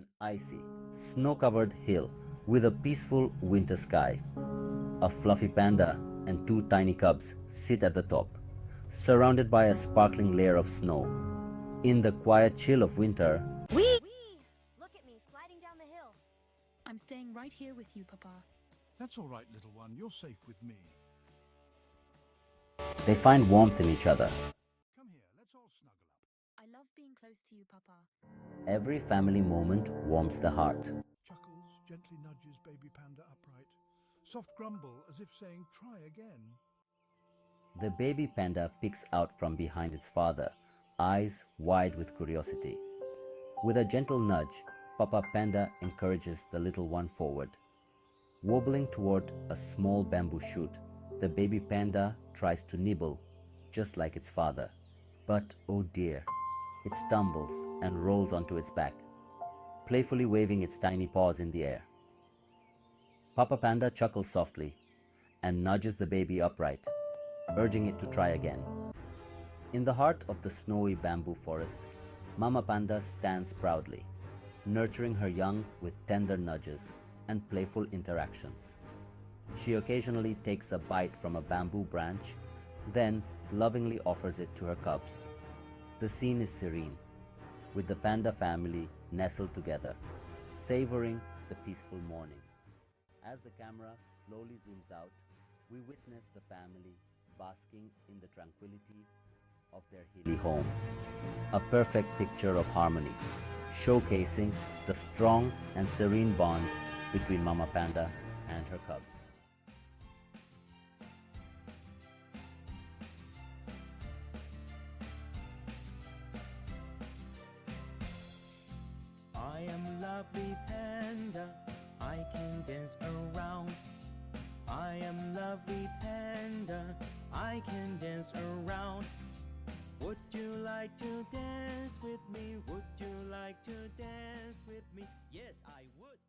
An icy, snow-covered hill with a peaceful winter sky. A fluffy panda and two tiny cubs sit at the top, surrounded by a sparkling layer of snow. In the quiet chill of winter, Wee! Look at me sliding down the hill. I'm staying right here with you, Papa. That's all right, little one. You're safe with me. they find warmth in each other. Come here, let's all snuggle up. I love being close to you, Papa. Every family moment warms the heart. Chuckles, gently nudges baby panda upright. Soft grumble as if saying, try again. The baby panda peeks out from behind its father, eyes wide with curiosity. With a gentle nudge, Papa Panda encourages the little one forward. Wobbling toward a small bamboo shoot, the baby panda tries to nibble, just like its father. But oh dear, it stumbles and rolls onto its back, playfully waving its tiny paws in the air. Papa Panda chuckles softly and nudges the baby upright, urging it to try again. In the heart of the snowy bamboo forest, Mama Panda stands proudly, nurturing her young with tender nudges and playful interactions. She occasionally takes a bite from a bamboo branch, then lovingly offers it to her cubs. The scene is serene, with the panda family nestled together, savoring the peaceful morning. As the camera slowly zooms out, we witness the family basking in the tranquility of their hilly home. A perfect picture of harmony, showcasing the strong and serene bond between Mama Panda and her cubs. I am lovely panda, I can dance around. I am lovely panda, I can dance around. Would you like to dance with me? Would you like to dance with me? Yes, I would.